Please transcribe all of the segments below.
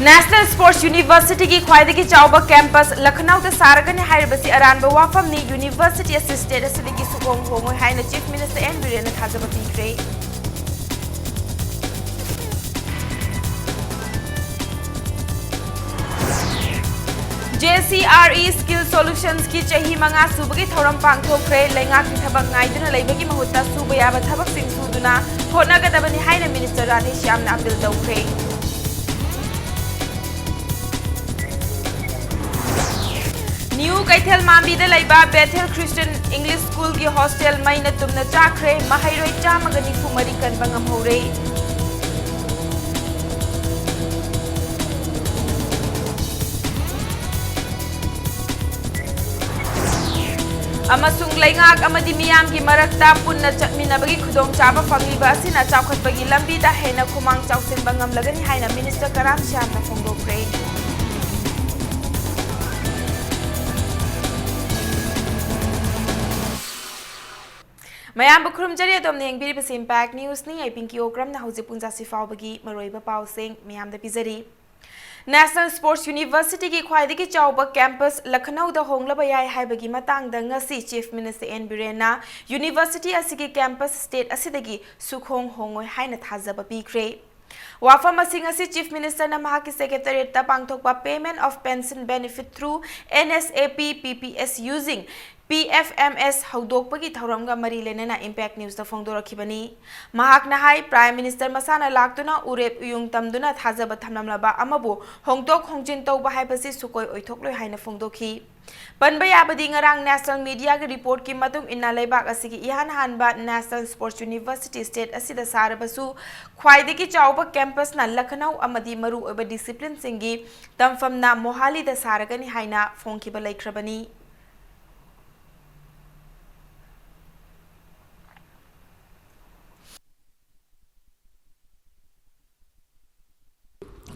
National Sports University की ख्वाइदगी चाउबा कैंपस लखनऊ दा सारगने हाइरबसी अरानबा वाफमनी यूनिवर्सिटी असिस्टेंट असिदगी सुगोंग होंगोय हाइना चीफ मिनिस्टर एन बिरेन थाजबा पीख्रे JCRE Skill Solutions की चही मंगा सुबगी थौरम पांगथोख्रे लेंगा की थबक नाइदुना लेबगी महुत्ता सुबा याबा थबक सिंग सुदुना होनागदबनी हाइना मिनिस्टर राधेश यामना अपील तौख्रे न्यू कैथल मांबीदा लैबा बेथेल क्रिश्चियन इंग्लिश स्कूल की हॉस्टल मैना तुमना चाख्रे महैरोय चामगा निफु मरी कनबा ngamhore अमसुंग लैंगाक अमदि मियाम की मरकता पुन्ना चटमिनबगी खुदोंग चाबा फंगलिबा असिना चाउखतबगी लंबीदा हेना खुमांग चाउसिनबा ngamlagani हाइना मिनिस्टर कराम श्यामना फोंदोख्रे मयाम बुखरुमजरी अदोमने यंगबिरिबसि इम्पैक्ट न्यूज नि आइपिंकी ओक्रमना हौजि पुंजा सिफावबगी मरोइबा पाउसिंग मयामदा पिजरी नेशनल स्पोर्ट्स यूनिवर्सिटी की ख्वाइदगी चाउबा कैंपस लखनऊ दा होंगलबा याय हाइबगी मतांगदा ngasi चीफ मिनिस्टर एन बिरेना यूनिवर्सिटी असिगी कैंपस स्टेट असिदगी सुखोंग होंगोय हाइना थाजबा पीख्रे वाफम असिंग असि चीफ मिनिस्टर ना महाकी सेक्रेटरीट ता पांगथोकबा payment of pension benefit through NSAP PPS using PFMS हौदोकपगी थौरमगा मरी लेनेना इम्पैक्ट न्यूज दा फोंदोरखिबनी महाकना हाई प्राइम मिनिस्टर मसाना लाक्तुना उरेप उयुंग तमदुना थाजबा थमलमलबा अमबु होंगतोक होंगजिन तौबा हाइबसि सुकोय ओइथोकलोय हाइना फोंदोखि पनबा याबदी ngarang नेशनल मीडिया के रिपोर्ट की मतुंग इन्ना लेबाक असिगी इहान हानबा नेशनल स्पोर्ट्स यूनिवर्सिटी स्टेट असिदा सारबसु ख्वाइदगी चाउबा कैंपस ना लखनऊ अमदी मरु ओबा डिसिप्लिन सिंगी तमफमना मोहाली दा सारगनी हाइना फोंखिबा लैख्रबनी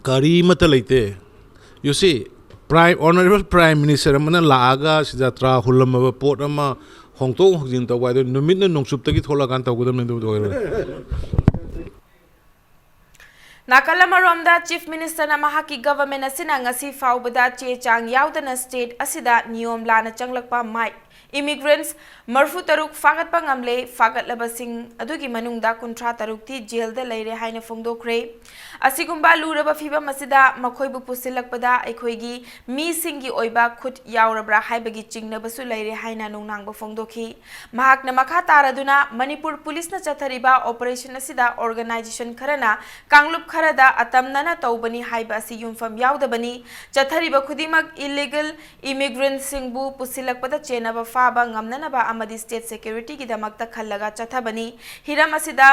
Kari mata leite. You see, Honorable Prime Minister mana laaga sijatra hulamaba port ama hongto hongjin taw wai numit na nongsup tagi thola kan taw gudam nendu do. Nakalamaromda Chief Minister na mahaki government asina ngasi faubada che chang yaudana state asida niyom lana changlakpa mai immigrants marfu taruk fagat pangamle fagat labasing adugi manungda kuntra taruk ti jail da leire haina fongdokre asigumba luraba fiba masida makhoibu pusilakpada aikhoigi mi singi oiba khut yaurabra haibagi chingnabasu leire haina nungnangba fongdokhi mahakna makha taraduna Manipur police na chathariba operation asida organization kharana kanglup kharada atamnana tawbani haiba asi yumfam yaudabani chathariba khudimak illegal immigrants singbu pusilakpada chenaba फाबा ngamnanaba amadi state security की दमकता खल्लगा चथबनी हिरम असिदा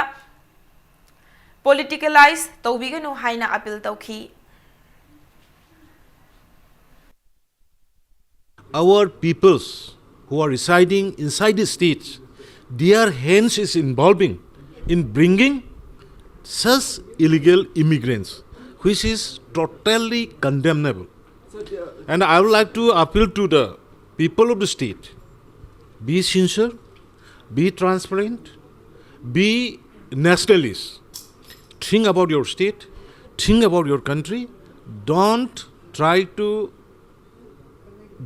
politicalize तौबिगनु हाइना appeal तौखी Our peoples who are residing inside the states, their hands is involving in bringing such illegal immigrants, which is totally condemnable. And I would like to appeal to the people of the state. Be sincere, be transparent, be nationalist. Think about your state, think about your country. Don't try to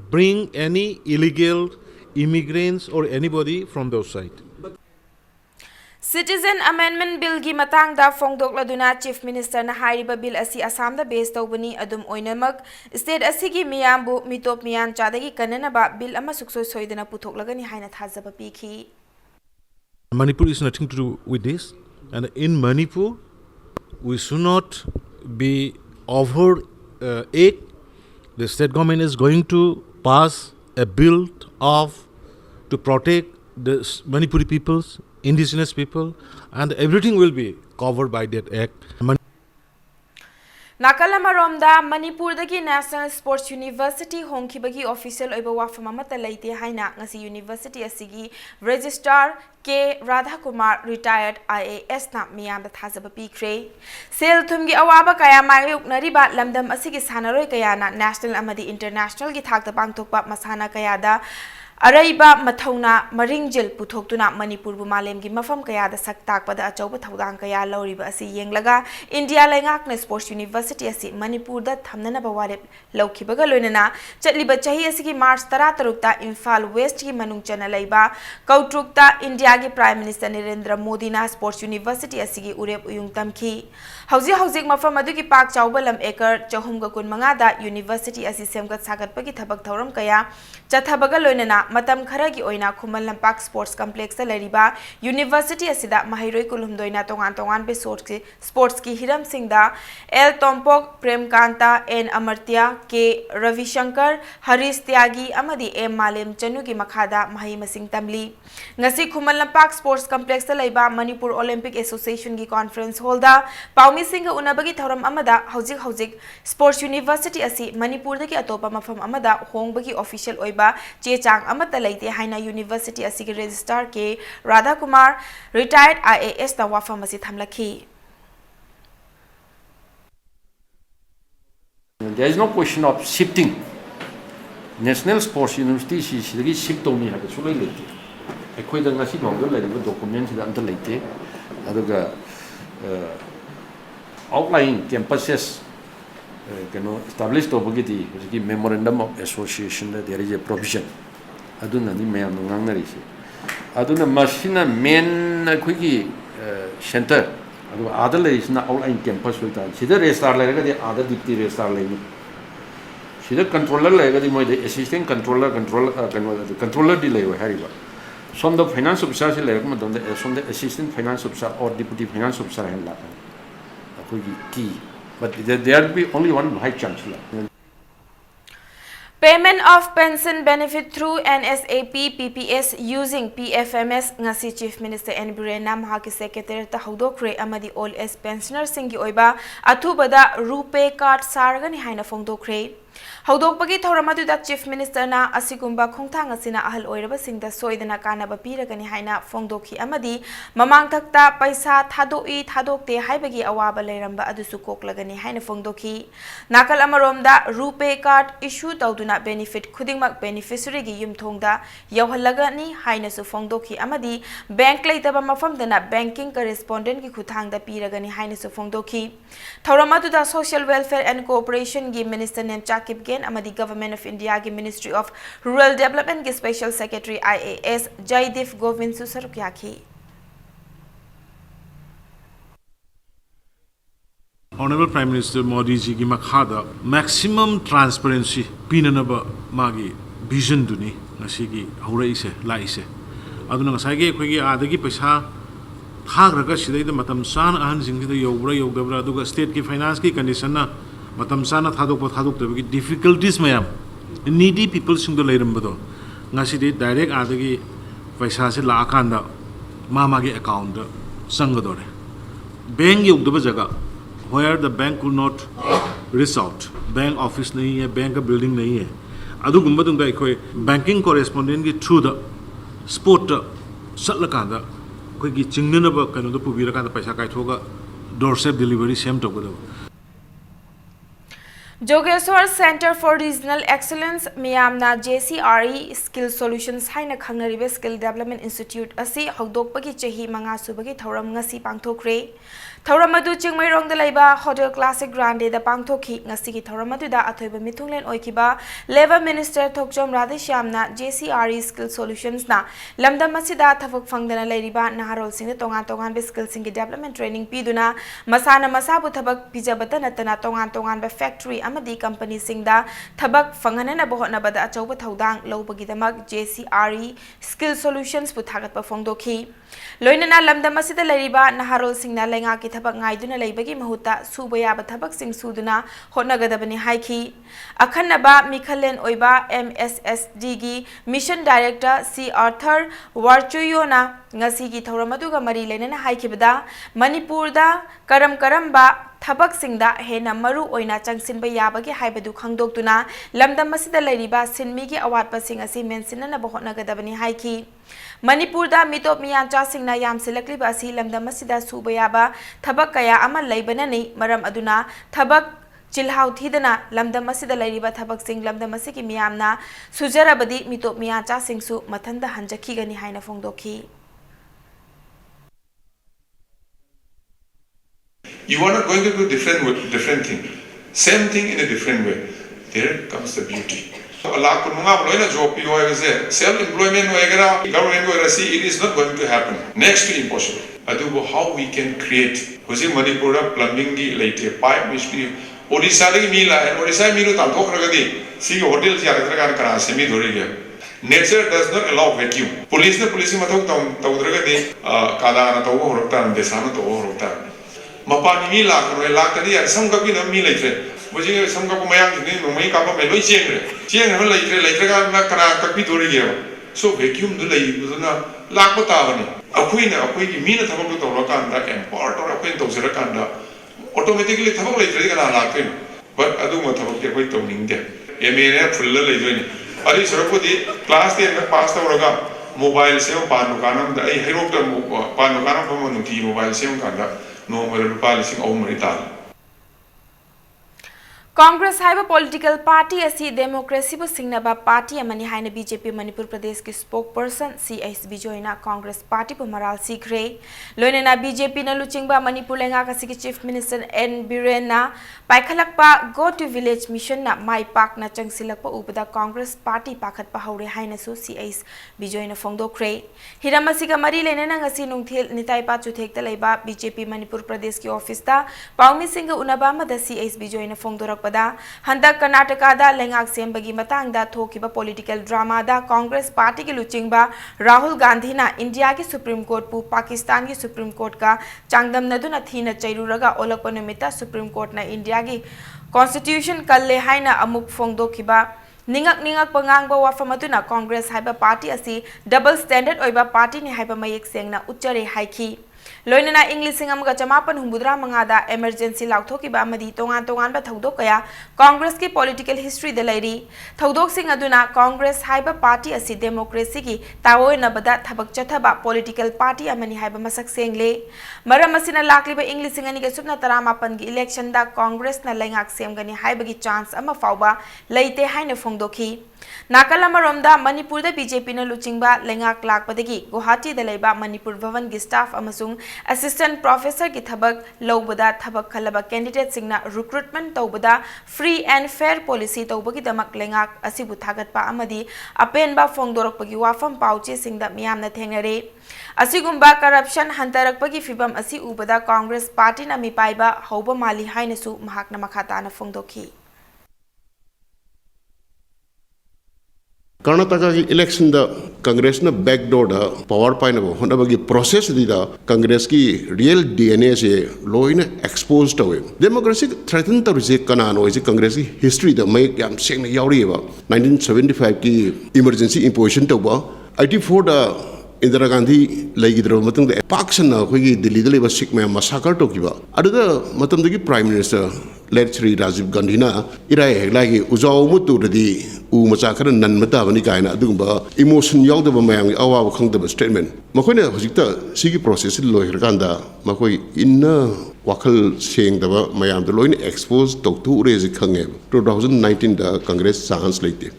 bring any illegal immigrants or anybody from those side. Citizen Amendment Bill की मतंगदा फोंगदोकलदुना chief minister ना हाइरिबा bill असि असम दा base तौबनी अदुम ओइनमक state असि की मियामबु मिटोप मियान चादगी कननबा bill अमा सुक्सोय सोइदना पुथोकलगनी हाइना थाजबा पीखी Manipur is nothing to do with this, and in Manipur we should not be over it. The state government is going to pass a bill of to protect the Manipuri peoples, indigenous people, and everything will be covered by that act. Nakalamaromda Manipur dagi National Sports University hongkibagi official oiba wafam amata leite haina ngasi university asigi registrar K Radha Kumar retired IAS na miyamda thazaba pikre sel thumgi awaba kaya mayuk nariba lamdam asigi sanaroi kaya na national amadi international gi thakta pangthokpa masana kaya da Araiba Mathauna Maringjil Puthokuna Manipur Malemgi Mafam Kaya the Saktakpada Achoba Thaudang Kaya Loriba Asi Yenglaga India Langakna Sports University Asi Manipur da Thamnana Bawade Lokibaga Lunana Chatliba Chahi Asiki Mars Taratarukta Infal West Ki Manung Chana Laiba Kautrukta India Gi Prime Minister Narendra Modi na Sports University Asigi Urep Uyung Tamki Hauzik Mafam Aduki Park Chaubalam Ekar Chahumga Kun Mangada University Asi Semgat Sagat Pagi Thabak Thauram Kaya Chathabaga Lunana Matam Kharagi Oina Kumal Lampak Sports Complex Lariba University Asida Mahiroi Kulumdoina Tongan Be Sports Ki Hiram Singda L Tompok Prem Kanta N Amartya K Ravi Shankar Haris Tyagi Amadi M Malem Chanugi Makhada Mahi Masing Tamli Ngasi Kumal Lampak Sports Complex Laiba Manipur Olympic Association Gi Conference Holda Paumi Singha Unabagi Thoram Amada Hauzik Sports University Asi Manipur Daki Atopa Mafam Amada Hongbagi Official Oiba Chechang Amata Laite Haina University Asigi Registrar K Radha Kumar retired IAS da Wafamasi Thamlaki. There is no question of shifting. National Sports University is shift to me. I should late. I quite a nasi longer like the documents under late. Other outlying campuses established obligity, memorandum of association that there is a provision. Aduna ni mayam nangari si. Aduna machine main quickie center. Adu other is na outline campus with that. Sida restart like the other dipti restart like. Sida controller like the assistant controller delay or hariba. Some the finance officer like some the assistant finance officer or deputy finance officer and la. Key. But there will be only one high chancellor. Payment of pension benefit through NSAP PPS using PFMS ngasi Chief Minister Manipur Mahaki Secretary ta Haudokre amadi all as pensioners singi oiba athubada rupee card sargani haina fongdokre Haudokpagi Thoramadu Chief Minister na Asigumba Kongtang Asina Ahal Oiraba Singda Soidana Kanaba Piragani Haina Fongdoki Amadi Mamang Takta Paisa Thadoi Thadokte Haibagi Awaba Leramba Adusu Koklagani Haina Fongdoki Nakal Amaromda Rupee card issue Dauduna benefit Kudingmak beneficiary gi Yumthongda Yawhalagani Haina Su Fongdoki Amadi Bank Laitaba Mafamdana Banking Correspondent Ki Kuthangda Piragani Haina Su Fongdoki Thoramadu Social Welfare and Cooperation gi Minister Nemchak Kipgen Amadi Government of India ki Ministry of Rural Development ki Special Secretary IAS Jaidev Govind Susarukyaki. Honorable Prime Minister Modi ji ki makhada maximum transparency pinanaba magi vision duni ngasi ki haurai se lai se aduna ngasai ge khoi gi adagi paisa thagraga sidai da matam san ahan jing da yobra yogdabra aduga state ki finance ki condition na matam sana thadok the difficulties mayam needy people sing the leirambado ngasi di direct adagi paisa se la kanda mama ge account sangadore bank yogdaba jaga where the bank could not reach out bank office nahi hai bank building nahi hai adu gumba dung dai khoi banking correspondent gi through the sport satla kanda khoi gi chingnana ba kanu do pubira kanda paisa kai thoga doorstep delivery same to godo Jogeshwar Center for Regional Excellence Miyamna JCRE Skill Solutions haina khangnaribe Skill Development Institute asi hogdokpagi chahi manga subagi thoram ngasi pangthokre thoram adu chingmairong da laiba Hotel Classic Grande da pangthokhi ngasi ki thoram adu da athoiba mithunglen oikiba Labor Minister Thokjom Radhishyamna JCRE Skill Solutions na lamdam asida thafak phangdana lairiba naharol sing tongan be skill sing development training piduna masana masabu thabak pijabata natana tongan be factory amadi company singda thabak fanganana bohna bada achauba thaudang lobagidamag JCRE Skill Solutions puthagat pa fongdokhi loinana lamdam asida lariba naharol singna lenga ki thabak ngaiduna leibagi mahuta subaya ba thabak sing suduna hotnagadabani haiki akhanaba mikhalen oiba MSSD gi Mission Director C Arthur Warchuyona ngasi gi thoramaduga mari lenana haikibada Manipur da karamba Thabak Singda Hena Maru Oina Changsinba Yabagi Haibadu Khangdoktuna Lamdam Masida Lariba Sinmigi Awat Pasing Asi Mensina Bohnagadabani Haiki Manipur da Mitop Miyancha Singna Yam Selekli Basi Lamdam Masida Subayaba Thabak Kaya Ama Laibanani Maram Aduna Thabak chilhau thidana lamdam asida lairiba thabak sing lamdam asigi miyamna sujarabadi mitop miya cha singsu mathanda hanjakhi gani haina phongdokhi. You are not going to do different thing. Same thing in a different way. There comes the beauty. Job self-employment government it is not going to happen. Next to impossible. How we can create. Manipur plumbing pipe mystery. Odisha nature does not allow vacuum. Police Mapani mi lakari some kapi na mi laitre. Bujing some kapu mayang ni no mai kapa melo chengre. Cheng hal laitre ka kana kapi dori gya. So vacuum du lai buzuna lakpata bani. Akui ki mi na thabak to rokan da import or akui to sira kan da automatically thabak laitre kana lakre. But adu ma thabak ke koi to ning de. MA full laitre ni. Ari sarapodi class 10 pass ta roga mobile se panu kanam da ai hero ta panu kanam pa manu ti mobile se kan da no Manipur marital. Congress haiba political party asi democracy bu singnaba party amani haina BJP Manipur Pradesh ki spokesperson CS Bijoyna Congress party pu maral sikre loinena BJP na luchingba Manipur lenga ka siki chief minister N Birena paikhalakpa go to village mission na mai pak na changsilakpa upada Congress party pakhat pa haure haina su CS Bijoyna phongdokre hiramasiga mari lenena ngasi nungthil nitai pa chuthekta leiba BJP Manipur Pradesh ki office ta Paumi Singh unaba ma da CS Bijoyna phongdorak Handak Karnataka da lengak sembagi matang da thokiba political drama da Congress party ki luchingba Rahul Gandhi na India ki Supreme Court pu Pakistan ki Supreme Court ka changdam naduna thina chairuraga olakpa numita Supreme Court na India ki constitution kalle haina amuk phongdokiba ningak pangangba wafamatuna Congress haiba party asi double standard oiba party ni haiba mayek sengna uchare haiki loinana English amga chamapan humbudra mangada emergency lauthoki ba amadi tongan ba thodok kaya Congress ki political history de lairi thodok sing aduna Congress haiba party asi democracy ki tawoi na bada thabak chathaba political party amani haiba masak sengle maram asina lakliba English ani ke supna taramapan gi election da Congress na lengak semgani haiba gi chance ama fauba leite haina phongdokhi Nakala maromda Manipur da BJP na luchingba lengak lakpadagi Guwahati da leiba Manipur Bhavan gi staff amasung assistant professor ki thabak lobada thabak khalaba candidate singna recruitment tawbada free and fair policy tawbagi damak lengak asibu thagat pa amadi apen ba phongdorok pagi wafam pauche singda miyamna thengnare asigumba corruption hantarakpagi fibam asi ubada Congress party na mipaiba hauba mali hainasu mahakna makhata na phongdokhi Karnataka ki election da Congress na backdoor da power paina bo hona bagi process di da Congress ki real DNA se loina exposed away democracy threaten to reject kana no is Congress ki history da mai yam seng na yauri ba 1975 ki emergency imposition to ba 84 da Indira Gandhi laigidro matung da paction na khoi Delhi da leba sikh ma massacre to kiba adu da matam da ki prime minister led Sri Rajiv Gandhi na irai lagi uzaw mutu radi u macha khara nan mata bani kaina adugumba emotion yawdaba mayam awa khangdaba statement makoina hojikta sigi process loi hirkanda makoi inna wakhal sengdaba mayam da loin expose to tu rezi khange 2019 da Congress chance leite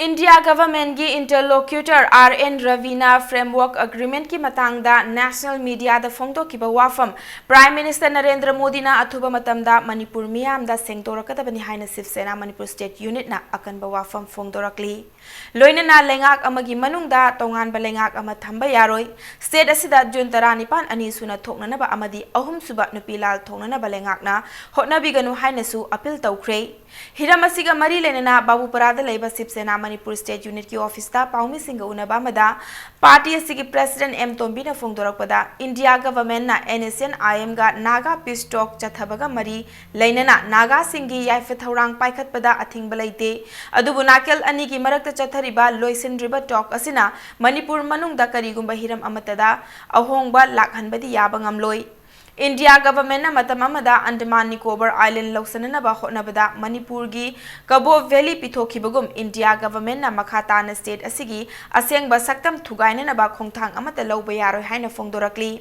India government ki interlocutor RN Ravina framework agreement ki matang da national media da phongdo ki ba wafam Prime Minister Narendra Modi na athuba matam da Manipur miyam da sengtorakata bani haina Shiv Sena Manipur State Unit na akan ba wafam phongdorakli loina na lengak amagi manung da tongan ba lengak ama thamba yaroi state asida June 19 ani suna thokna na ba amadi ahum suba nupilal thokna na ba lengak na hotna biganu haina su appeal tawkre hiramasiga mari lenena babu parada leiba Shiv Sena Manipur State Unit ki office ta Paumi Singh unaba mada party asigi president M Tombi na phongdorakpada India government na NSN IM ga Naga peace talk chathabaga mari leinana Naga singi yaife thaurang paikhatpada athingba leite adubu nakel ani ki marakta chathariba loisindriba talk asina Manipur manung da karigumba hiram amatada ahongba lakhanbadi yaba ngamloi India government na matam amada Andaman Nicobar Island lausananaba hotnabada Manipurgi Cabo Valley pithokibagum India government na makata na state asigi asengba saktam thugainanaba khongthang amata lawba yaroi haina phongdorakli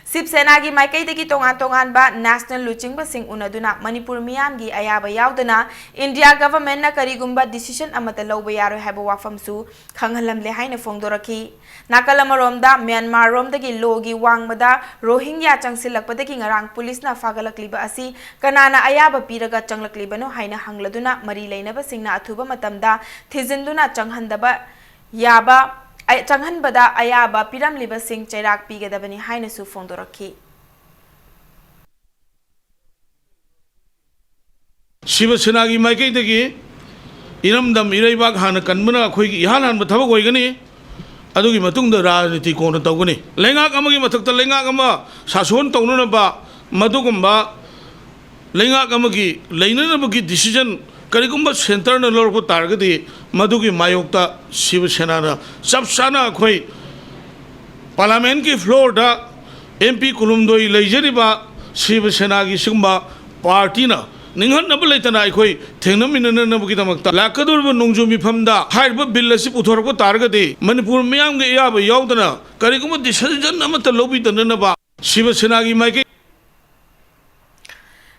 Sip Senagi Maikai tongan ba national luching basing unaduna Manipur miyamgi ayaba yaudana India government na karigumba decision amata lawba yaroi haiba wafamsu khanghalamle haina phongdoraki Nakalamaromda Myanmar romdagi logi wangmada Rohingya changsilakpadagi ngarang police na fagalakliba asi kanana ayaba piraga changlaklibano haina hangladuna mari leinaba singna athuba matamda thizinduna changhandaba yaba Changhanbada ayaba piram liba sing chairak pigadabani haina su phongdoraki Shiva Senagi Maikai dagi Iramdam Iraibak Hana Kanmana Koi Yahan Matavagoni Adugi Matunda Rajniti Kona Togoni Lenga Kamagi Matakta Lenga Kama Sason Tonaba Madugumba Lenga Kamagi Lainabaki decision Karigumba Center na Lorpo Targeti Madugi Mayokta Shiva Senana Sabsana Koi Parliament ki floor da MP Kulumdoi Lejeriba Shiva Senagi Simba Party na Ningan Nabaletana Koi Tenamina Nabukitamata Lakadur Nongjumi Pamda Haiba Billasi Utorko Targeti Manipur Miang Yaba Yaudana Kariguma decision Namata Lobi Tanaba Shiva Senagi Mike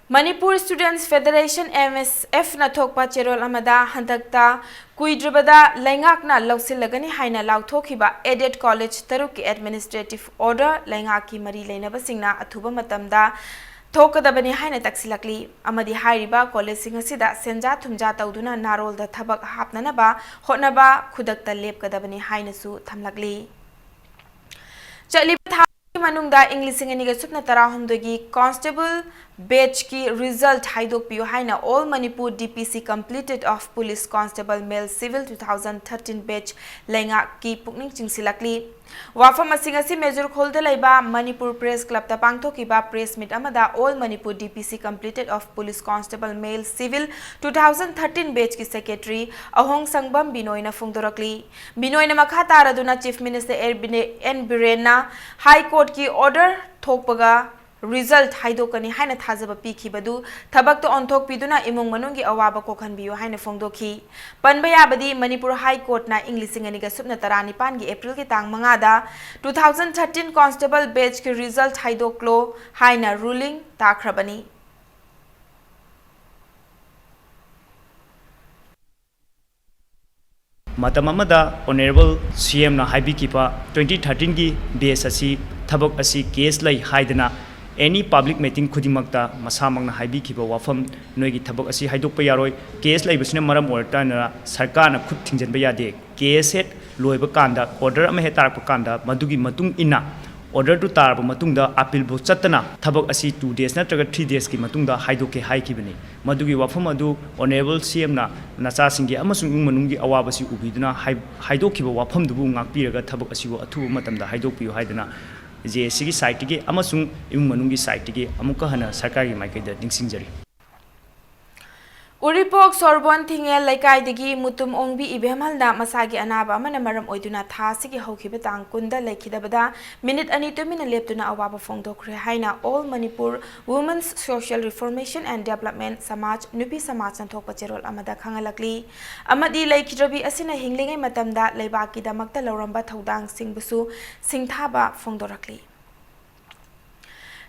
Manipur Students Federation MSF na thokpa cherol amada handakta kuidribada laingakna lausilagani haina lauthokiba Aided College Taruki Administrative Order laingaki mari leinaba singna athuba matamda thokadabani haina taksilakli amadi hairiba college singasida senja thumja tawduna narol da thabak hapnanaba hotnaba khudakta lepkadabani haina su thamlakli chali Manungda English Singaniga Supna Tarahumdogi Constable Batch ki result Haidok Piu Haina All Manipur DPC completed of Police Constable Male Civil 2013 Batch Lenga ki Pukning Chingsilakli Wafam Asingasi Major Kholda Laiba Manipur Press Club Tapangto Kiba Press Meet Amada All Manipur DPC completed of Police Constable Male Civil 2013 Batch ki Secretary Ahong Sangbam Binoina Fungdorakli Binoina Makha Taraduna Chief Minister N Birena High Court ki order thokpaga result haidokani haina thajaba pikibadu thabakto onthok piduna imung manungi awaba kokhanbiyo haina phongdokhi panbayabadi Manipur High Court na English Singaniga Supna Tarani Pangi April ki tang mangada 2013 Constable Batch ki result haidoklo haina ruling takhrabani Matamamada Honorable CM na Haibi Kipa 2013 ki base asi thabak asi case lai haidana any public meeting khudimakta masamang na Haibi Kipa wafam noigi thabak asi haidokpa yaroi case lai bisne maram orta na sarkar na khut thingjanba yade case het loiba kanda order ama he tarak kanda madugi matung ina order to tarba matungda appeal bo chatana thabak asi 2 days natraga 3 days ki matungda haidoke haikibani madugi wafam adu honorable CM na nacha singi amasung manungi awabasi ubiduna haidokiba wafam dubu ngakpiraga thabak asi wo athu matamda haidokpiyo haidana je sigi site gi amasung manungi site gi amuka hana sarkar gi maikaida dingsingjari Uripok Sorbon Thingel Laikai digi Mutum Ongbi Ibehmalda Masagi Anaba Amana Maram Oiduna Thasigi Hokiba Tang Kunda Laikidabada Minute Ani 2 minute Leptuna Awaba Fongdokre Haina All Manipur Women's Social Reformation and Development Samaj Nupi Samaj Santhokpa Cherol Amada Khangalakli Amadi Laikidrabi Asina Hinglingai Matamda Laibaki Damakta Lauramba Thaudang Singbusu Singthaba Fongdorakli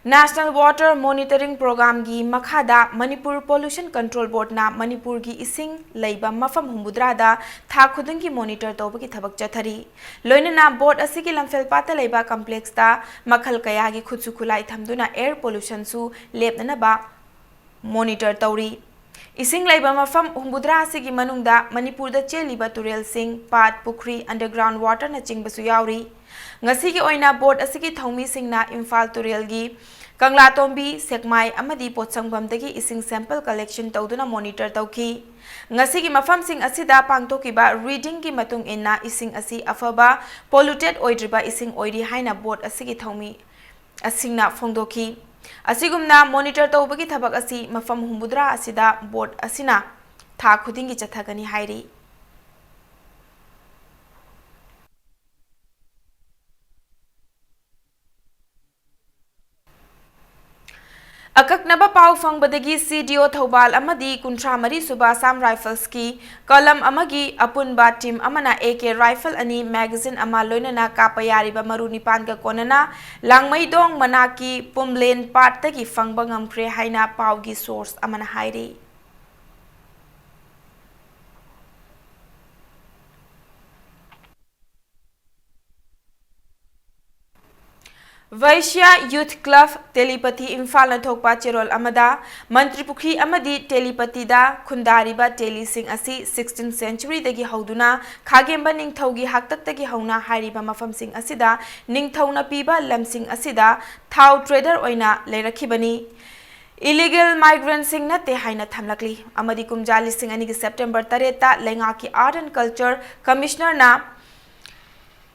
National Water Monitoring Program gi Makhada Manipur Pollution Control Board na Manipur gi ising leiba mafam humbudra da tha khudung gi monitor toba ki thabak chathari loina na board asigi lamfel pata leiba complex da makhal kaya gi khutsu khulai thamduna air pollution su lepna ba monitor tawri ising leiba mafam humbudra asigi manungda Manipur da cheliba turel sing pat pukri underground water na chingbasu yauri ngasi gi oina board asigi thongmi singna Imphal turel gi Kangla Tombi Sekmai Amadi Potsangbam dagi ising sample collection tawduna monitor tawki ngasi gi mafam sing asida pangtokiba reading gi matung inna ising asi afaba polluted oidriba ising oidi haina board asigi thongmi asingna phongdoki asigumna monitor tawbagi thabak asi mafam humbudra asida board asina tha khudingi chathagani hairi Akaknaba pau fangbadagi CDO Thobal amadi kuntra mari suba Sam Rifles ki kalam amagi apunba team amana AK rifle ani magazine ama loinana kapayari ba maru nipan ka konana langmai dong manaki pumlen part tagi fangba ngamkre haina pau gi source amana hairi. Vaishya Youth Club Telepathy Imphal na thokpa cherol amada Manipuri amadi telepathy da khundariba telising asi 16th century dagi hauduna khagemba ningthaugi haktak dagi hauna hariba mafamsing asida ningthauna piba lamsing asida thau trader oina leirakhibani illegal migrants sing nate haina thamlakli amadi kumjali sing ani September 3 ta lenga ki art and culture commissioner na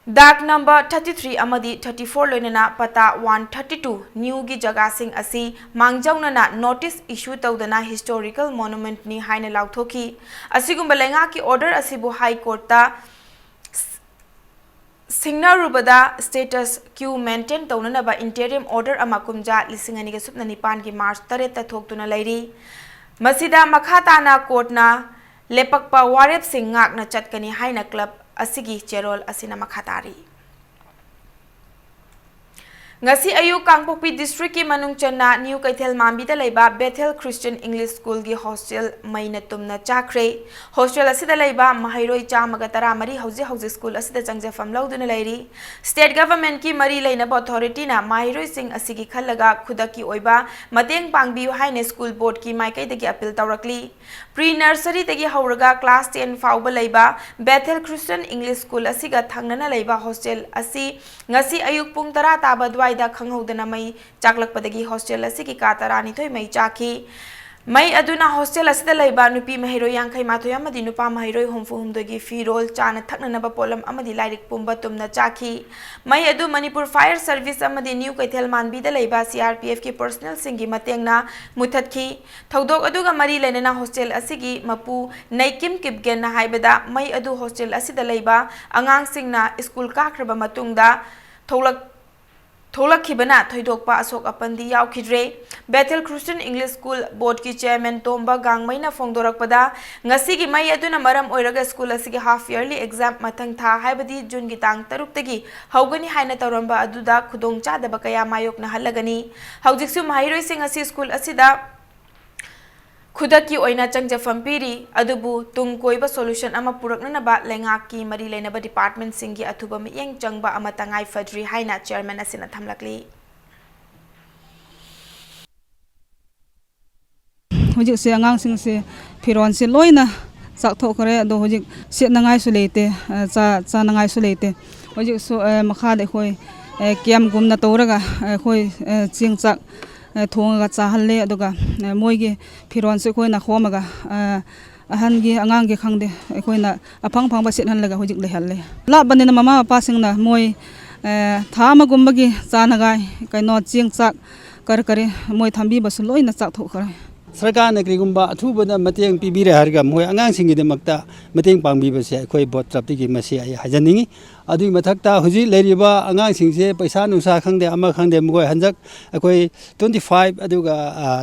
Dak number 33 amadi 34 loinana pata 132 new gi jaga sing asi mangjauna na notice issue tawdana historical monument ni haina lauthoki asigumba lenga ki order asibu high court ta Singna Rubada status quo maintain tawna ba interim order amakumja lisingani ge supnani pan gi March 3 ta thoktuna lairi masida makhata na court na lepakpa warep sing ngak na chatkani haina club asigi cherol asina makhatari ngasi ayu kangpokpi district ki manung channa new kaithel mambi da leiba Bethel Christian English School gi hostel maina tumna chakre hostel asida leiba mahairoi chamaga tara mari hauji school asida changja famlauduna lairi state government ki mari leina authority na mahairoi sing asigi khallaga khudaki oiba mateng pangbi haine school board ki maikai dagi appeal tawrakli pre nursery dagi hauraga class 10 fauba leiba Bethel Christian English School asiga thangnana leiba hostel asi ngasi ayuk pung tara taba da khanghodana mai chaklakpadagi hostel asigi ka tarani thoi mai chaki mai aduna hostel asida leiba nupi mahiro yangkhai mathoy amadi nupa mahiro homfu humdogi firol chana thaknana ba polam amadi lairik pumba tumna chaki mai adu Manipur Fire Service amadi new kaithel manbi da leiba CRPF ki personnel singi matengna muthatki thodok aduga mari lenana hostel asigi mapu naikim kipgen na haibada mai adu hostel asida leiba angang singna school kakraba matungda Tholakibana thoidokpa asok apandi yaukidre Bethel Christian English School Board ki chairman Tomba Gangmaina fongdorakpada ngasi gi mai aduna maram oiraga school asigi half yearly exam mathang tha haibadi June gi tang 3 tagi haugani haina tawramba aduda khudong chadaba kaya mayok na halagani haujiksu mahiroi sing asi school asida khudaki oina changja fampiri adubu tung koiba solution ama purakna ba lenga ki mari lena ba department singi athuba mi yeng changba ama tangai fadri haina chairman asina thamlakli hojik se angang sing se phiron se loina chak tho khare do hojik se nangai su leite cha nangai su leite hojik so makha de khoi kiam gumna toraga khoi ching chak thonga chahalle aduga moigi phiron se khoina khomaga ahan gi angang gi khangde khoina aphang phang ba sit han laga hojik le halle la banina mama pa singna moi thama gumbagi chanagai kaino ching chak kar kare moi thambi basu loina chak tho khare सरकार ने करीगुम्बा अथुबदा मतेंग पीबीरे हरगा मोय आंगांसिंगी दमकता मतेंग पांगबीबसे अखोय boat ट्रप्तिगी मसे आय हाजनिंगी अदुई मथकता हुजी लेरिबा आंगांसिंगसे पैसा नुसा खंगदे अमा खंगदे मोय हंजक अखोय 25 अदुगा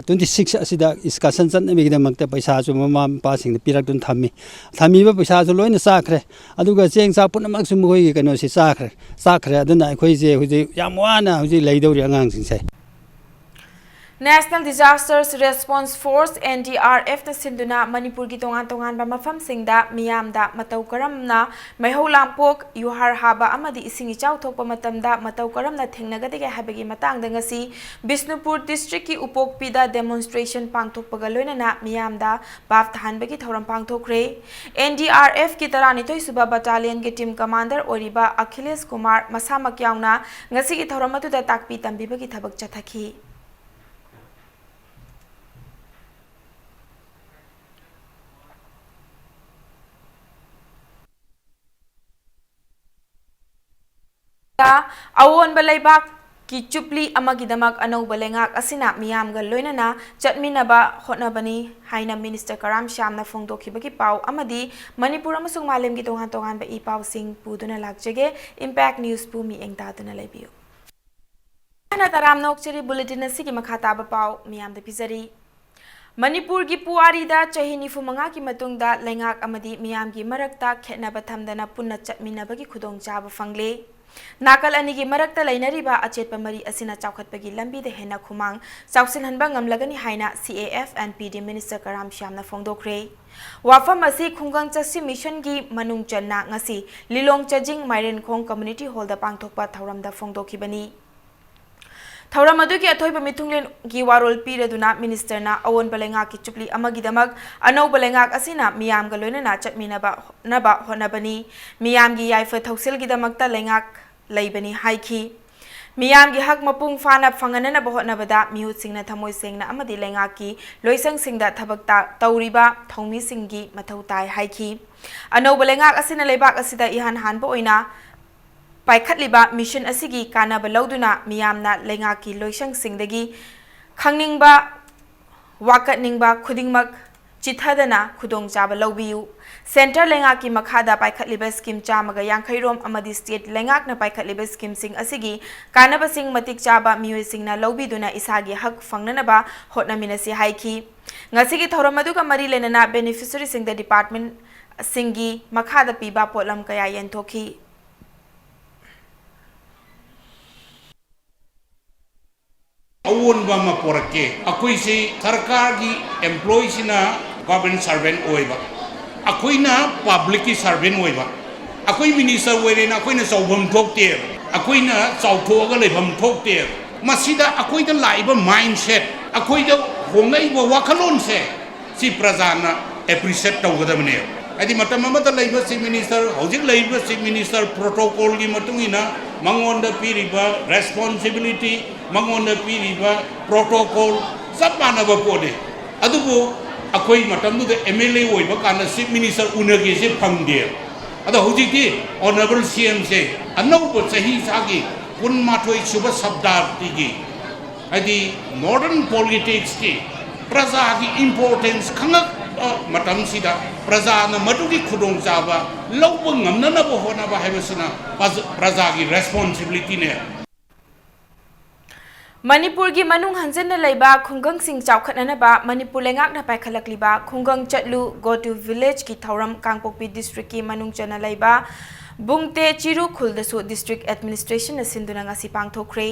26 असिदा discussion चनमिगी दमकता पैसा सु mama passing पिरकदुन थामीबा पैसा सु लोइना चाखरे अदुगा चेंग चा पुनमक सु मोय कनो से चाखरे अदुना अखोय जे हुजी याम वाना हुजी लेदौरी आंगांसिंगसे National Disasters Response Force NDRF na sinduna Manipur gi tongan ba mafam singda miyamda matau karamna maihau lampok yuhar haba amadi isingi chau thokpa matamda matau karamna thengnagadege habegi matang dangasi Bisnupur district ki upokpi da demonstration pangthokpaga loinana miyamda baf thanbagi thoram pangthokre NDRF ki tarani toi suba battalion ki team commander oriba Akhilesh Kumar masamak yauna ngasi ki thoram atu da takpi tambibagi thabak chathaki awon balaibak ki chupli amagidamak anau balengak asina miyam ga loinana chatminaba hotnabani haina minister Karam Shamna fongdokhibagi pau amadi Manipur amasung malem gi tongan ba i pau sing puduna lakjege impact news pu mi engta duna lebiu Taram नोक्चरी bulletin की मखा ताब पाव मियाम the पिजरी Manipur की पुआरी दा चही निफु मंगा की मतुंगदा लेंगाक अमदी मियाम की मरकता खेतनब थमदना पुन्ना चटमिनबगी खुदोंग चाब फंगले नाकल अनी की मरकता लेनरिबा अचेतप मरी असिना चाउखतपगी लंबी दे हेना खुमांग चाउसिनहनबा ngamlagani हाइना CAF and PD minister कराम श्यामना फोंदोखरे वाफम असी खुंगंग चसी मिशन की मनुंग चन्ना ngasi लिलोंग चजिंग माइरेन खोंग कम्युनिटी हॉल दा पांगथोकपा थौरमदा फोंदोखिबनी थौरम अदुगी अथोइब मिथुंगलेन की वारोल पीरदुना मिनिस्टरना अवोन बलेंगा की चुपली अमगिदमक अनौ बलेंगा असिना मियाम गलोइनना चटमिनबा नबा होनबनी मियाम की याइफ थौसिल गिदमकता लेंगा लैबनी हाइखी मियाम की हक मपुंग फाना फंगनना बहोनबदा मिहुत सिंगना थमोय सेंगना अमदि लेंगा की लोइसंग सिंगदा थबकता तौरिबा थौमी सिंगी मथौ ताय हाइखी अनौ बलेंगा असिना लेबाक असिदा इहान हानबो ओइना पाइखतलिबा मिशन असिगी कानाब लौदुना मियामना लेंगा की लोइसंग सिंगदगी खंगनिंगबा वाकतनिंगबा खुदिंगमक चिथदना खुदोंग चाब लौबियु सेंटर लेंगा की मखादा पाइखतलिबा स्कीम चामगा यांखैरोम अमदी स्टेट लेंगाकना पाइखतलिबा स्कीम सिंग असिगी कानाब सिंग मतिक चाबा मियोय सिंगना लौबिदुना इसागी हक फंगननबा होटनमिनसी हाइखी ngasi थौरम अदुगा मरी लेनना बेनिफिशियरी सिंग द डिपार्टमेंट सिंगी मखादा पीबा पोलम कया यंथोखी अवोनबा मा पोरके अखोइसे सरकार की एम्प्लॉयीसिना गवर्नमेंट सर्वेंट ओइबा अखोइना पब्लिक की सर्वेंट ओइबा अखोइ मिनिस्टर ओइरेना अखोइना चौभम थोकते अखोइना चौथोगा लेभम थोकते मसिदा अखोइदा लाइबा माइंडसेट अखोइदा होंगैबा वाखलोन से सि प्रजाना एप्रिशिएट तौगदबने आदि मतम अमता लैबा चीफ मिनिस्टर हौजिक लैबा चीफ मिनिस्टर प्रोटोकॉल की मतुंगिना मंगोंदा पीरिबा रेस्पॉन्सिबिलिटी मंगोंदा पीरिबा प्रोटोकॉल सब मानब पोदे अदुबो अखोई मतमदुदा MLA ओइबा काना चीफ मिनिस्टर उनगे से फंगदे अदा हौजिकि ऑनरेबल CM से अनौब चही सागी कुनमाथोई सुबह शब्दार्थी की आदि मॉडर्न पॉलिटिक्स की प्रजा की इंपोर्टेंस खंगक मतम सिदा प्रजा न मदुगी खुदोंग चाबा लौब ngamnanaba honaba haibasina प्रजा की रेस्पॉन्सिबिलिटी ने मणिपुर की मनुंग हंजन लेबा खुंगंग सिंग चाउखतनबा मणिपुर लेंगाकना पाइखलकलिबा खुंगंग चटलु गो टू विलेज की थौरम कांगपोकपी डिस्ट्रिक्ट की मनुंग चना लेबा बुंगते चिरु खुलदसु डिस्ट्रिक्ट एडमिनिस्ट्रेशन सिंधुना ngasi पांगथोखरे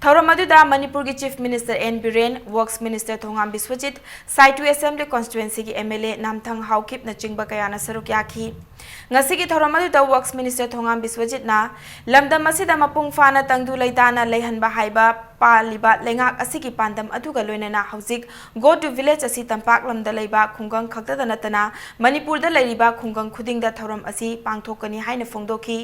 थौरम अदुदा मणिपुर की chief minister N Biren works minister Thongam Biswajit साइटु असेंबली कॉन्स्टिट्युएंसी की MLA नामथंग हाउकिप न चिंगबा कयाना सरुक याखी ngasi की थौरम अदुदा वर्क्स मिनिस्टर थोंगाम बिस्वजित ना लमदम असिदा मपुंग फाना तंगदु लैताना लेहनबा हाइबा पालिबा लेंगाक असिगी पांदम अदुगा लोइनना हौजिक गो टू विलेज असि तंपाक लमदा लैबा खुंगंग खक्तदा नतना मणिपुर दा लैरिबा खुंगंग खुदिंगदा थौरम असि पांगथोकनी हाइना फोंदोखी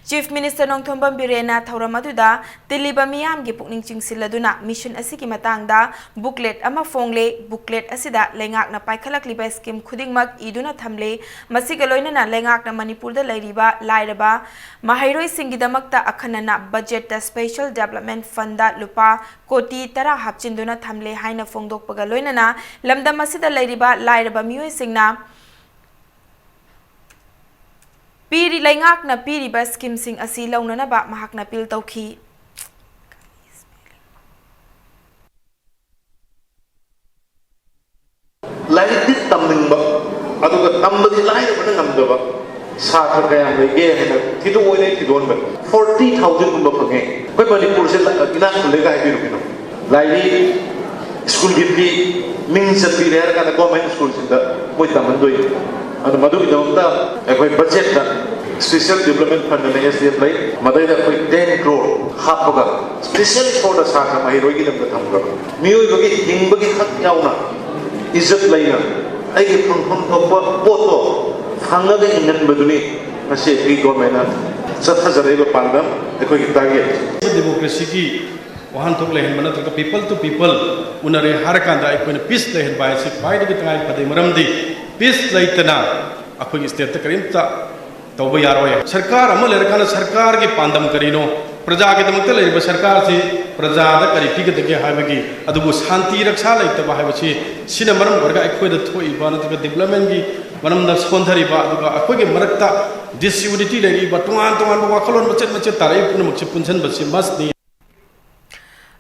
चीफ मिनिस्टर नोंथोंबम बिरेना थौरम अदुदा तिलिबा मियाम गी पुकनिंग चिंगसिलदुना मिशन असिगी मतंगदा बुकलेट अमा फोंगले बुकलेट असिदा लेंगाकना पाइखलकलिबा स्कीम खुदिंगमक इदुना थमले मसिगा लोइनना लेंगाकना मणिपुर दा लैरिबा लाइरबा महैरोइ सिंगिदमकता अखनना बजेट दा स्पेशल डेवलपमेंट फंड दा लुपा कोटी 10 हापचिंदुना थमले हाइना फोंदोकपगा लोइनना लमदम असिदा लैरिबा लाइरबा मियोय सिंगना पीरी लेंगाकना पीरिबा स्कीम सिंग असि लौननबा महाकना पील तौखी लाइट तमनिंगबा अदुगा तमबदि लाइरबना ngamdaba साथ कयाम लेगे है थिदो ओइने थिदोनबा 40,000 गुंबा फंगे कोई मणिपुर से इना खुलेगा है बिरुकिनो लाइरी स्कूल गिफ्टी मिंग सपी रेर का गवर्नमेंट स्कूल सिंदा मोय तमनदोय अद मधु इदोंता कोई बजट दा स्पेशल डेवलपमेंट फंड ने एसडीएफ लाई मदैदा कोई 10 करोड़ हापगा स्पेशली फॉर द साथ माहिरोय की नंबर थमगा मियोय बगे हिंबगे हक याउना इज्जत लाइना आइगे फंफम थोपा पोतो फंगदे इंगन बदुनी नसे की गवर्नमेंट सत्ता जरेबा पांदम देखो की टारगेट डेमोक्रेसी की वहां थोक लेहन मन तो पीपल टू पीपल उनरे हर कांदा अखोन पीस लेहन बाय से फाइड की तंगाई पदे मरमदी पीस लेतना अखोन स्टेट करीमता तौब यारोय सरकार अमल लेरकाना सरकार की पांदम करिनो प्रजा के दमक लेरिबा सरकार से प्रजा दा करी पिगदगे हाबगी अदुबु शांति रक्षा लेतबा हाबसी सिना मरम वर्गा अखोइदा थोइबा नतका डेवलपमेंट की मनमदा सोंधरिबा अदुगा अखोइगे मरक्ता डिसयूनिटी लेरिबा तोंगान तोंगान वाखलोन मचेत मचेत तारै पुनमक से पुनसन बसे मसनी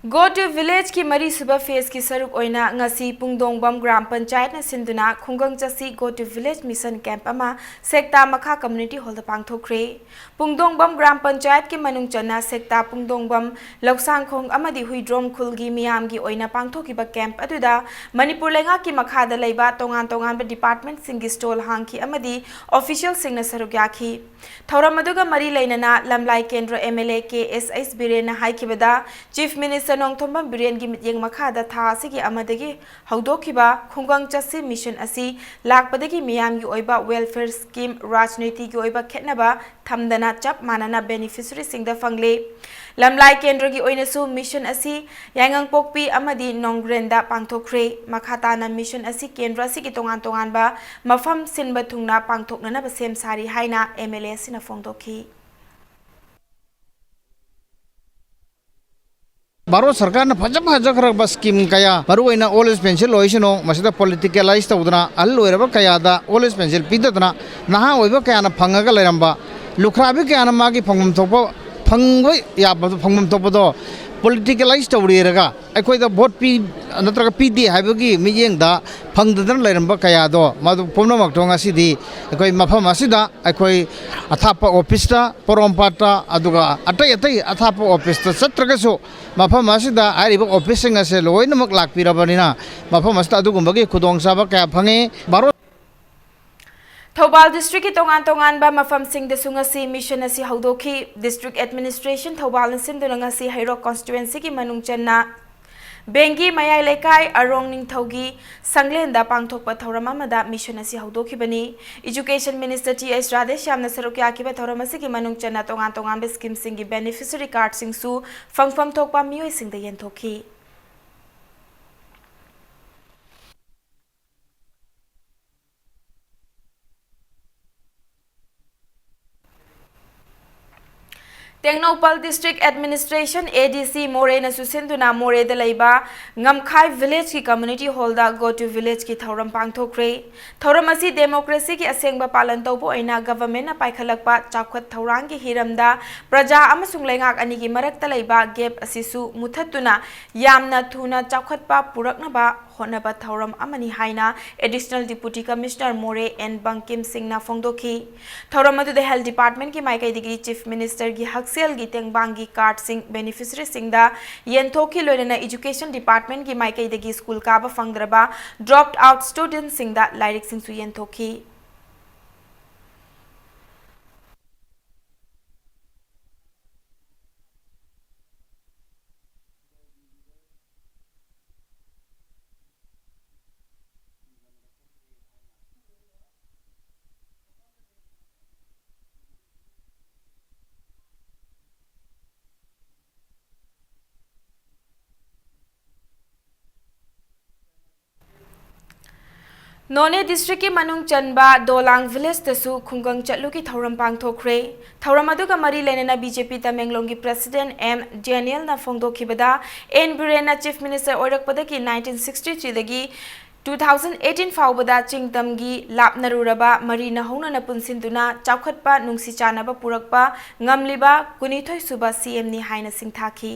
Go to village ki mari suba phase ki saruk oina ngasi pungdongbam gram panchayat na sinduna khungang chasi go to village mission camp ama sekta makha community hall da pangthokre pungdongbam gram panchayat ki manung chana sekta pungdongbam loksang khong amadi huidrom khulgi miyam gi oina pangthoki ba camp aduda Manipur lenga ki makha da leiba tongan ba department singi stall hangki amadi official singna saruk yakhi thauram aduga mari leinana lamlai kendra MLA KSH Birena haikibada chief minister Nong Thombam Biren gi mityeng makhada tha asigi amadagi haudokiba khungang chasi mission asi lakpadagi miyam gi oiba welfare scheme rajniti gi oiba khetnaba thamdana chap manana beneficiary singda fangle lamlai kendra gi oinasu mission asi yangang pokpi amadi nongrenda pangthokre makhatana mission asi kendra asi gi tongan ba mafam sinba thungna pangthoknana ba sem sari haina MLA sina phongdokhi Baro sarkar na pajak bas scheme kaya baru ina always pencil loisino masida politicalize tawdana alloiraba kaya da always pencil pidadana naha oiba kaya na phangaga leramba lukhrabi kaya na magi phangum thokpa phangoi ya phangum thokpado politicalize tawriraga aikoi da vote pi natraga pd haibagi miyeng da phangdadan leramba kaya do madu pomna maktonga sidi aikoi mafam asida aikoi athapa office ta porompata aduga atai athapa office ta satragaso mafam asida ariba office nga se loinamak lakpirabanina mafam asida adugumbagi khudongchaba kaya phange baro Thobal district ki tongan ba mafam sing de sungasi mission asi haudoki district administration Thobal sinduna ngasi hairo constituency ki manung channa Bengi mayai lekai arong ning thogi sanglenda pangthokpa thoram amada mission asi haudoki bani education minister TS Radheshyam na sarokya ki ba thoram asi ki manung channa tongan be scheme sing ki beneficiary card sing su fangfam thokpa mioi sing de yen thokhi Tengnopal District Administration ADC More na susinduna More de leiba ngamkhai village ki community hall da go to village ki thoram pangthokre thoram asi democracy ki asengba palan tawbo aina government na paikhalakpa chakhat thorang ki hiramda praja amasung lengak ani ki marakta leiba gap asisu muthatuna yamna thuna chakhatpa puraknaba honaba thoram amani haina additional deputy commissioner More and Bankim Singh na phongdokhi thoram adu the health department ki maikai digi chief minister gi Sel gi tengbangi card sing beneficiary sing da yenthoki loina education department gi maikai degi school ka ba fangdraba dropped out students sing da lyric sing su yenthoki None district ki manung chanba Dolang village tasu khungang chatlu ki thoram pangthokre thoram aduga mari lenena BJP Tamenglong ki president M Daniel na phongdokhibada N Birena chief minister oirakpada ki 1963 dagi 2018 faubada chingtamgi lapnaruraba mari na hongna na punsinduna chaukhatpa nungsi chanaba purakpa ngamliba kunithoi suba CM ni haina singthaki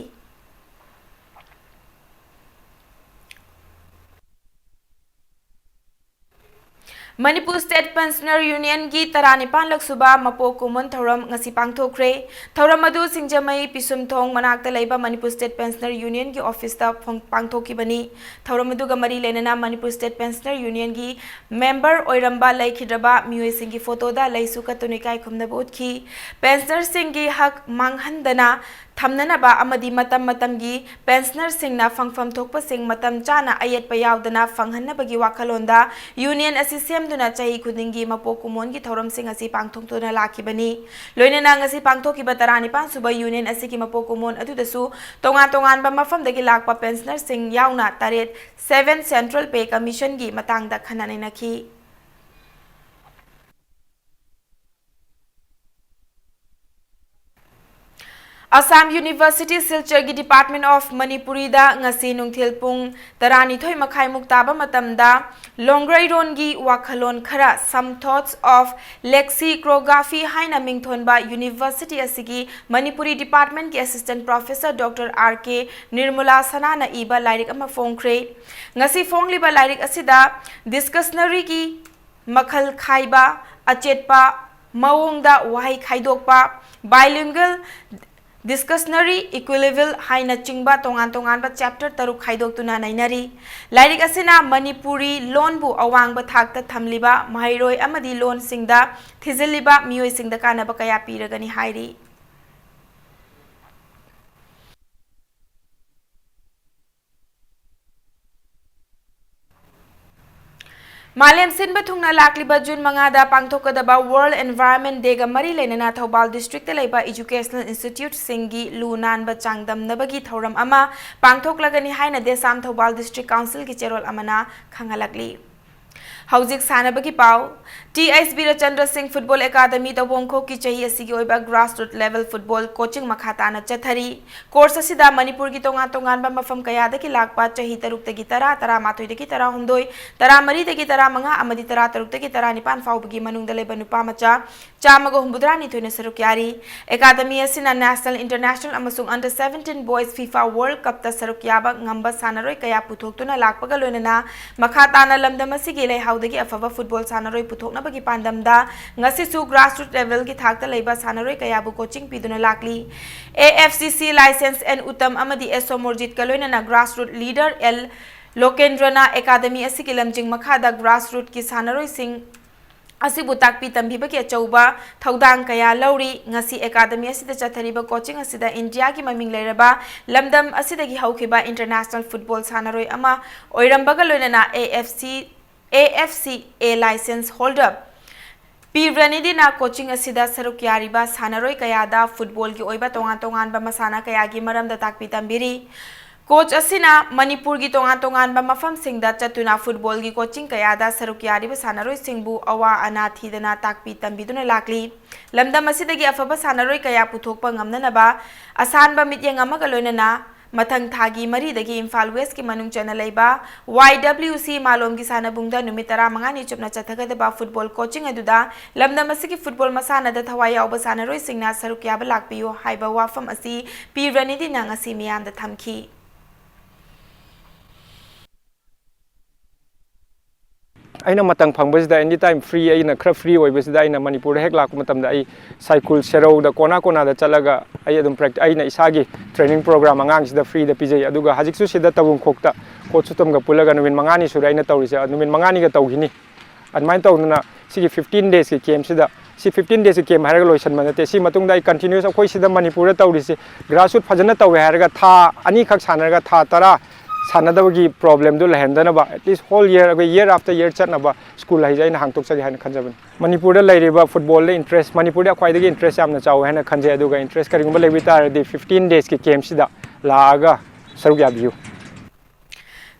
Manipur State Pensioner Union gi Taranipan Laksuba Mapo Kumun Thoram ngasi pangthokre Thoram adu Singjamai Pisumthong manakta leiba Manipur State Pensioner Union gi office ta pangthokibani Thoram adu gamari lenana Manipur State Pensioner Union gi member oiramba laikhidraba mioi singi photo da laisu katunikai khumna botki pensioner singi hak manghandana thamnanaba amadi matam gi pensioner singna fangfam thokpa sing matam chana ayet payawdana fanghanabagi wakhalonda union assistem duna chahi khudingi mapokumon gi thoram sing asi pangthokduna lakibani loinana ngasi pangthokiba tarani pan suba union asiki mapokumon adudasu tongan ba mafam dagi lakpa pensioner sing yauna taret 7 central pay commission gi matangda khananenaki Assam University Silchar gi Department of Manipuri da ngasi nungthil pung tarani thoi makhai muktaba matamda Longrai Ron gi wakhalon khara some thoughts of lexicography haina mingthon ba University asigi Manipuri Department ki Assistant Professor Dr. R.K. Nirmala Sanana iba lairik ama fongkre ngasi fongli ba lairik asida discussionary ki makhal khaiba achetpa mawongda wahai khaidokpa bilingual discussionary equivalent haina chingba tongan ba chapter taruk khaidok tuna nainari lairik asina Manipuri loan bu awang ba thakta thamliba mahairoi amadi loan singda thiziliba mioi singda kana ba kaya piragani hairi Malem Sinba Thungna Lakliba June Mangada Pangthokadaba World Environment Day ga mari lenana Thobal District laiba Educational Institute Singi Lunan ba Changdam nabagi thoram ama pangthoklagani haina Desam Thobal District Council ki cherol amana khangalakli Hauzik Sanabaki Pau TSB Chandra Singh Football Academy da Bongkho ki chahi asigi oiba grassroots level football coaching makhatana chathari course asida Manipur ki tongan ba mafam kaya da ki lakpa chahi taruk ta ki tara mathoi da ki tara humdoi tara mari da ki tara manga amadi tara taruk ta ki tara nipan fau bagi manung da leba nupa macha chamago humbudra ni thoine saruk yari academy asina national international amasung under 17 boys FIFA World Cup ta saruk yaba ngamba sanaroi kaya puthok tuna lakpa ga loinana makhatana lamdam asigi lai haudagi afaba football sanaroi puthokna bagi pandamda ngasi su grassroots level ki thakta leiba sanaroi kaya bu coaching piduna lakli AFCC license and utam amadi eso morjit kaloina na grassroots leader L Lokendrana academy asiki lamjing makhada grassroots ki sanaroi sing asibu takpi tambiba ki achauba thaudang kaya lauri ngasi academy asida chathariba coaching asida India ki maming leiraba lamdam asida gi haukiba international football sanaroi ama oirambaga loinana AFCA license holder Piranidi na coaching asida saruk yariba sanaroi kayada football ki oiba tongan ba masana kaya gi maramda takpi tambiri coach asina Manipur gi tongan ba mafam singda chatuna football gi coaching kayada saruk yariba sanaroi singbu awa ana thidana takpi tambiduna lakli lamdam asida gi afaba sanaroi kaya puthokpa ngamna ba asan ba mityeng amaga loinana Mathang Thagi Mari dagi Imphal West ki manung chana leiba YWC malom gi sana bungda numitara mangani chupna chathagada ba football coaching aduda lamdam asiki football masana da thawai yauba sana roi singna saruk yaba lakpiyo haiba wafam asi pi ranidi nang asi miyam da thamki aina matang phangbasida anytime free aina khra free oibasida aina Manipur hek lak matamda ai cycle serau da kona da chalaga ai adum practice aina isagi training program angang sida free da pijai aduga hajiksu sida tabung khokta coach tum ga pulaga numin mangani sura aina tawrisa numin mangani ga tawgini admain tawna sigi 15 days ki game sida si 15 days ki game haraga loisan manate si matungda ai continuous akoi sida Manipur da tawrisi grassroots phajana tawe haraga tha ani khak sanaraga tha tara sanadabagi problem do lehendana ba at least whole year after year chatna ba school hai jaina hangtok sagi haina khanjaban Manipur da lairiba football le interest Manipur da khwai dagi interest amna chaw haina khanje aduga interest karingba lebi tar de 15 days ki game sida laaga saruk yabiu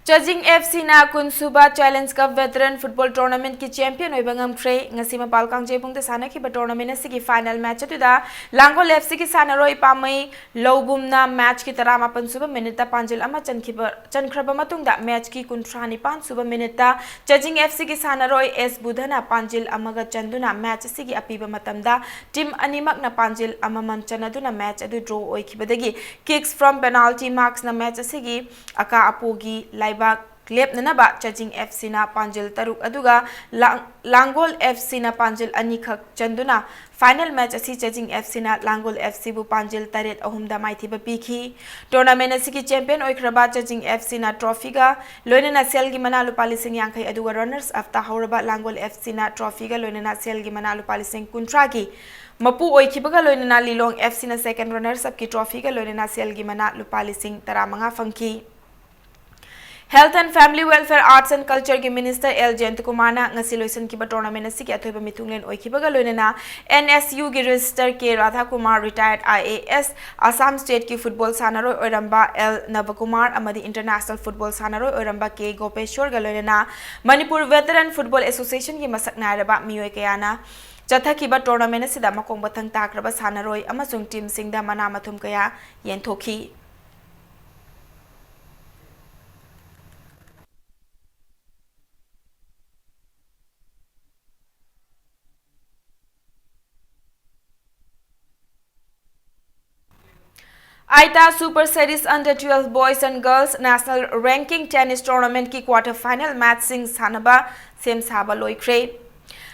Judging FC na Kunsuba Challenge Cup Veteran Football Tournament ki champion oiba ngamkhre ngasi ma palkang jebung te sana ki ba tournament asigi final match atuda Langol FC ki sana roi pamai lobumna match ki tara ma pansuba minute panjil ama chankraba matungda match ki kuntrani pansuba minute Judging FC ki sana roi S Budhana panjil amaga chanduna match asigi apiba matamda team animak na panjil amamam chanaduna match adu draw oikibadagi kicks from penalty marks na match asigi aka apogi live Klep nanaba Judging FC na panjil taruk aduga Langol FC na panjil anikak chanduna final match asi Judging FC na Langol FC bu panjil taret ahumda maithiba pikhi tournament asiki champion oikraba Judging FC na trophy ga loinena selgi manalu palising yangkai aduga runners after hauraba Langol FC na trophy ga loinena selgi manalu palising kuntragi Mapu oikibaga loinena Lilong FC na second runners up ki trophy ga loinena selgi manalu palising taramanga funky Health and Family Welfare Arts and Culture ki Minister L Jayant Kumar na ngasi loisan ki ba tournament asiki athoiba mitunglen oikibaga loinena NSU ki Register K Radha Kumar retired IAS Assam State ki football sanaroi oiramba L Navakumar amadi international football sanaroi oiramba K Gopeshwar ga loinena Manipur Veteran Football Association ki masak nairaba miyoi kayana Chathaki tournament asida makong bathang takraba sanaroi amasung team singda mana mathum kaya yenthoki. Aita Super Series Under 12 Boys and Girls National Ranking Tennis Tournament ki quarter final match sing sanaba sem saba loikre.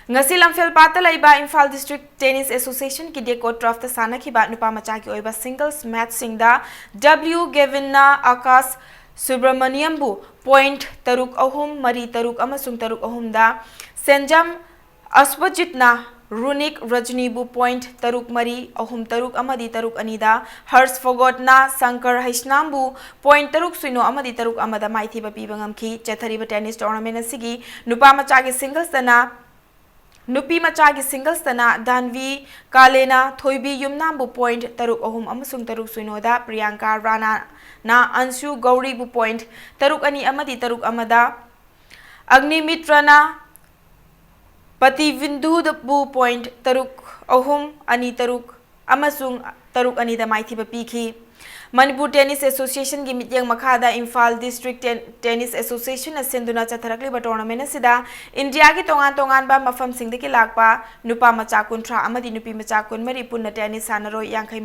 Ngasi lamfel pata laiba Imphal District Tennis Association ki deko trophy ta sana ki ba nupa macha ki oiba singles match sing da W Gevinna Akas Subramaniam bu point taruk ahum mari taruk amasung taruk ahum da Senjam Aswajitna Runik Rajnibu point taruk mari ahum taruk amadi taruk anida Hers Fogotna Sankar Haishnambu point taruk suino amadi taruk amada maithi ba pibangam ki chathariba tennis tournament asigi nupa machagi singles dana nupi machagi singles dana Danvi Kalena Thoibi Yumnambu point taruk ahum amasung taruk suino da Priyanka Rana na Anshu Gauri bu point taruk ani amadi taruk amada Agni Mitrana Pati Vindu bu point taruk ahum ani taruk amasung taruk ani da maithi ba pikhi Manipur Tennis Association gi mityang makhada Imphal District Tennis Association asenduna chatharakli ba tournament asida India gi tongan ba mafam singde ki lakpa nupa macha kunthra amadi nupi macha kun mari punna tennis sanaro yankhai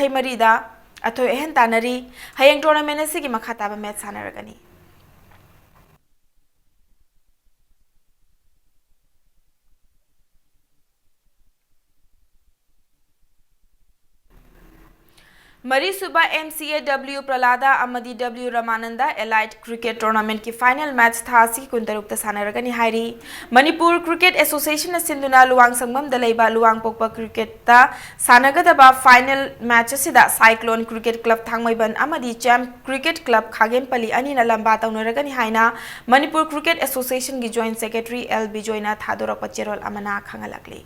mari da atho ehen tanari hayang tournament asigi makhata ba match sanaragani Mari Suba MCAW Pralada Amadi W Ramananda Elite Cricket Tournament ki final match thasi kuntarukta sanaragani hairi Manipur Cricket Association asinduna luang sangmam dalaiba luang pokpa cricket ta sanagadaba final match asida Cyclone Cricket Club Thangmaiban Amadi Champ Cricket Club Khagempali anina lamba taunaragani haina Manipur Cricket Association gi Joint Secretary L Bijoyna Thadorakpa cherol amana khangalakli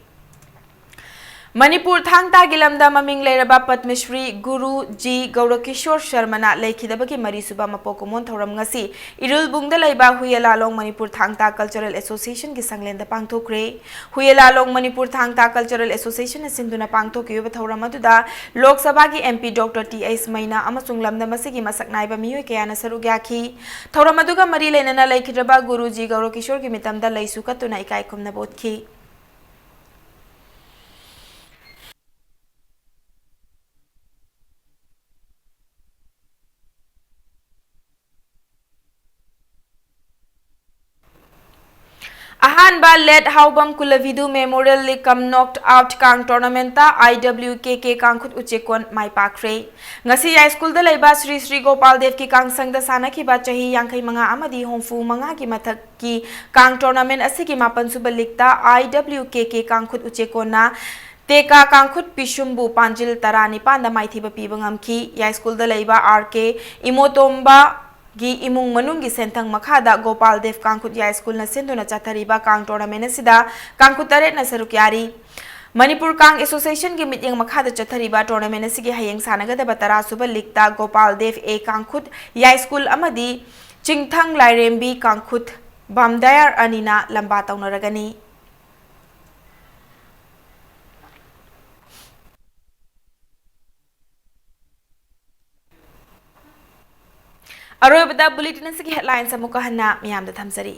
Manipur Thangta Gilamda Maming Leraba Padmashri Guru G Gaurakishore Sharmana Lekidabaki Marisuba Mapokomon Thoram Ngasi Irul Bungda Laiba Huyala Long Manipur Thangta Cultural Association Gisanglenda Pangthokre Huyala Long Manipur Thangta Cultural Association Sinduna Pangthokyo Thoramatuda Lok Sabha ki MP Dr. T.S. Maina Amasung Lamda Masigi Masaknaiba Miyo Kayana Sarugyaki Thoramaduga Mari Lenana Lekidaba Guru G Gaurakishore ki mitamda Laisuka Tuna Ikai Kumna Botki Ahanba led Haubam Kulavidu Memorial League kam knocked out kang tournament ta IWKK kangkhut uchekon mai pakre ngasi ya school da laiba Sri Gopal Dev ki kang sang da sana ki ba chahi yankai manga amadi homfu manga ki mathak ki kang tournament asigi mapan suba league ta IWKK kangkhut uchekon na Teka kangkhut pishumbu panjil tarani panda maithi ba pibangam ki ya school da laiba RK Imotomba gi imung manungi sentang makhada Gopal Dev Kangkhut ya school na sinduna chathariba kang tournament sida kangkhut tare na sarukyari Manipur Kang Association gi mityang makhada chathariba tournament sigi hayeng sanaga da batara suba likta Gopal Dev A Kangkhut ya school amadi Chingthang Lairembi Kangkhut Bamdayar anina lamba taunaragani Aroibada bulletin asigi headlines amuka hanna miyamda thamsari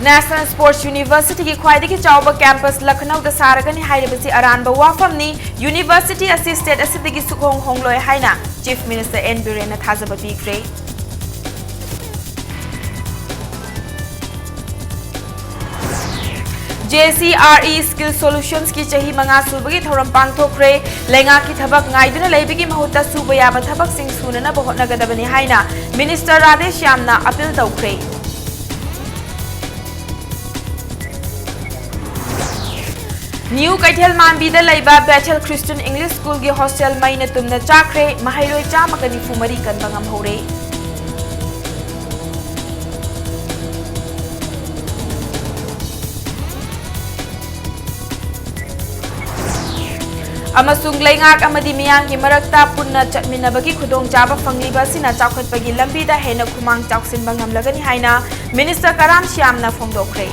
National Sports University ki khwaidagi chawba campus Lucknow da saragani hairibasi aranba wafamni University Assisted asidagi sukhong hongloi haina Chief Minister N Biren na thazaba bigre JCRE Skill Solutions ki chahi manga subagi thoram pangthokre lenga ki thabak ngaiduna leibigi mahuta subaya ba thabak sing sunana bahotna gadabani haina Minister Radesh Yamna appeal tawkre New Kaithel Manbi da laiba Bethel Christian English School gi hostel maina tumna chakre mahairoi chama kani fumari kan bangam hore Amasung laingak amadi miyang ki marakta punna chatminabagi khudong chaba fangliba sina chawkhatpagi lambi da hena khumang chawksin bangamlagani haina Minister Karam Shyamna phongdokre